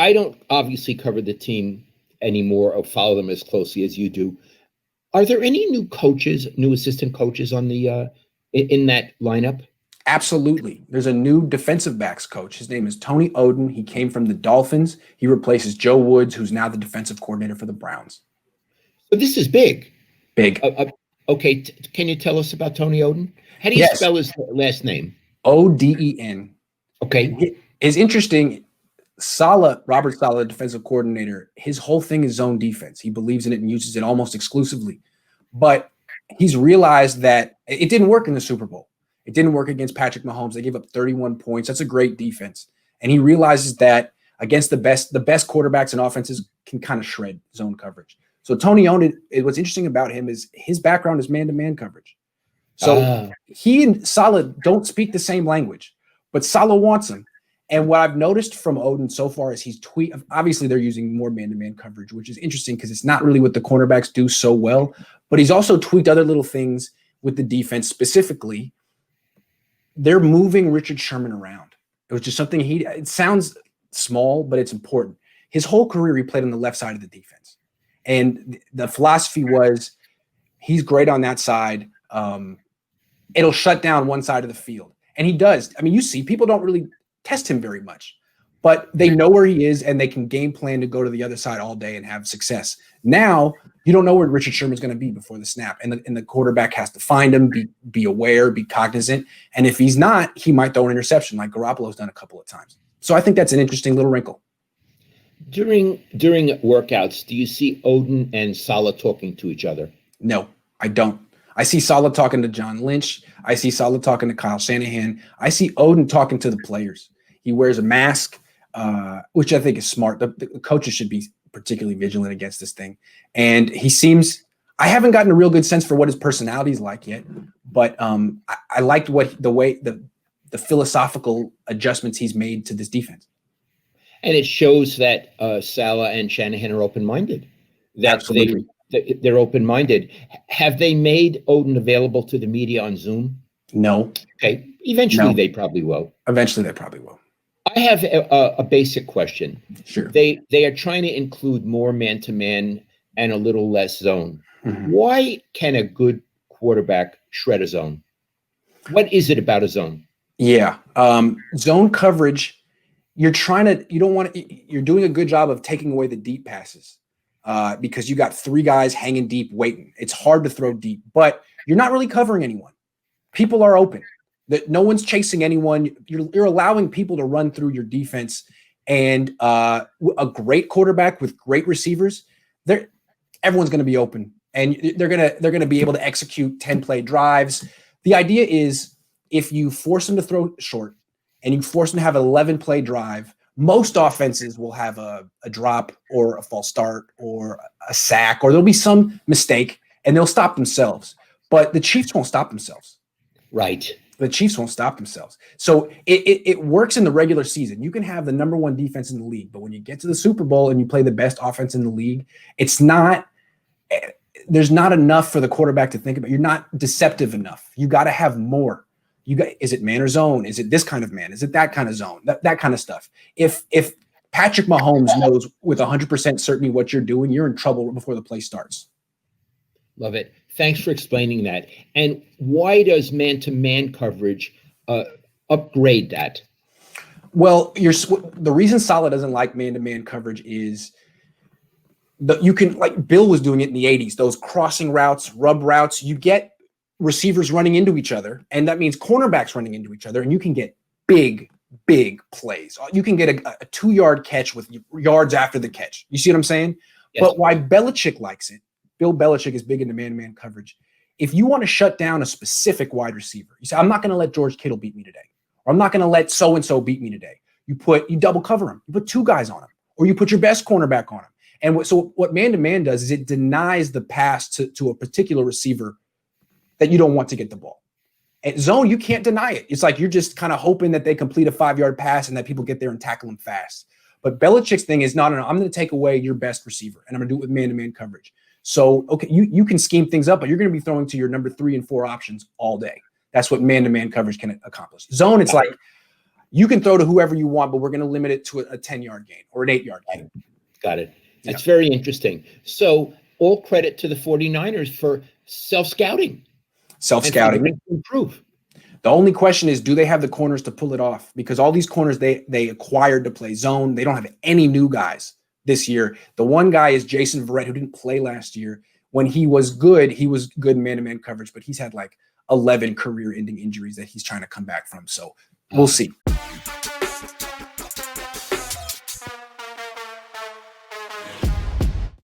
I don't obviously cover the team anymore or follow them as closely as you do. Are there any new coaches, new assistant coaches on the in that lineup? Absolutely. There's a new defensive backs coach. His name is Tony Oden. He came from the Dolphins. He replaces Joe Woods, who's now the defensive coordinator for the Browns. So this is big. Big. Okay, can you tell us about Tony Oden? How do you Yes. spell his last name? Oden. Okay. It's interesting. Robert Saleh, defensive coordinator, his whole thing is zone defense. He believes in it and uses it almost exclusively. But he's realized that it didn't work in the Super Bowl. It didn't work against Patrick Mahomes. They gave up 31 points. That's a great defense. And he realizes that against the best quarterbacks and offenses can kind of shred zone coverage. So Tony Oden, what's interesting about him is his background is man-to-man coverage. So he and Saleh don't speak the same language, but Saleh wants him. And what I've noticed from Oden so far is obviously they're using more man-to-man coverage, which is interesting because it's not really what the cornerbacks do so well, but he's also tweaked other little things with the defense. Specifically, they're moving Richard Sherman around. It was just something it sounds small, but it's important. His whole career, he played on the left side of the defense. And the philosophy was he's great on that side. It'll shut down one side of the field. And he does. I mean, you see, people don't really test him very much, but they know where he is and they can game plan to go to the other side all day and have success. Now, you don't know where Richard Sherman's going to be before the snap, and the quarterback has to find him, be aware, be cognizant. And if he's not, he might throw an interception like Garoppolo's done a couple of times. So I think that's an interesting little wrinkle. During workouts, do you see Oden and Saleh talking to each other? No, I don't. I see Saleh talking to John Lynch. I see Saleh talking to Kyle Shanahan. I see Oden talking to the players. He wears a mask, which I think is smart. The coaches should be particularly vigilant against this thing. And he seems – I haven't gotten a real good sense for what his personality is like yet, but I liked the philosophical adjustments he's made to this defense. And it shows that Saleh and Shanahan are open-minded. Absolutely. They're open-minded. Have they made Oden available to the media on Zoom? No. Okay. Eventually, they probably will. Eventually, they probably will. I have a basic question. Sure. They are trying to include more man-to-man and a little less zone. Mm-hmm. Why can a good quarterback shred a zone? What is it about a zone? Yeah. Zone coverage, you're doing a good job of taking away the deep passes. Because you got three guys hanging deep, waiting. It's hard to throw deep, but you're not really covering anyone. People are open. That no one's chasing anyone. You're allowing people to run through your defense, and a great quarterback with great receivers, everyone's going to be open, and they're gonna be able to execute 10-play drives. The idea is if you force them to throw short and you force them to have an 11-play drive, most offenses will have a drop or a false start or a sack, or there'll be some mistake and they'll stop themselves. But the Chiefs won't stop themselves. Right. The Chiefs won't stop themselves. So it works in the regular season. You can have the number one defense in the league, but when you get to the Super Bowl and you play the best offense in the league, there's not enough for the quarterback to think about. You're not deceptive enough. You got to have more. Is it man or zone? Is it this kind of man? Is it that kind of zone? That kind of stuff. If Patrick Mahomes knows with 100% certainty what you're doing, you're in trouble before the play starts. Love it. Thanks for explaining that. And why does man-to-man coverage upgrade that? Well, the reason Saleh doesn't like man-to-man coverage is you can, like Bill was doing it in the 80s, those crossing routes, rub routes, you get receivers running into each other, and that means cornerbacks running into each other, and you can get big plays. You can get a 2-yard catch with yards after the catch. You see what I'm saying? Yes. But why Belichick likes it, Bill Belichick is big into man-to-man coverage. If you want to shut down a specific wide receiver, you say, I'm not going to let George Kittle beat me today, or I'm not going to let so-and-so beat me today. You double cover him. You put 2 guys on him, or you put your best cornerback on him. And so what man-to-man does is it denies the pass to a particular receiver that you don't want to get the ball. At zone, you can't deny it. It's like you're just kind of hoping that they complete a 5-yard pass and that people get there and tackle them fast. But Belichick's thing is, no, I'm going to take away your best receiver, and I'm going to do it with man-to-man coverage. So, okay, you can scheme things up, but you're going to be throwing to your number 3 and 4 options all day. That's what man-to-man coverage can accomplish. Zone, it's like you can throw to whoever you want, but we're going to limit it to a 10-yard gain or an 8-yard gain. Got it. That's very interesting. So all credit to the 49ers for self-scouting. Self-scouting. Improve. The only question is, do they have the corners to pull it off? Because all these corners they acquired to play zone. They don't have any new guys this year. The one guy is Jason Verrett, who didn't play last year. When he was good in man-to-man coverage, but he's had like 11 career-ending injuries that he's trying to come back from. So we'll see.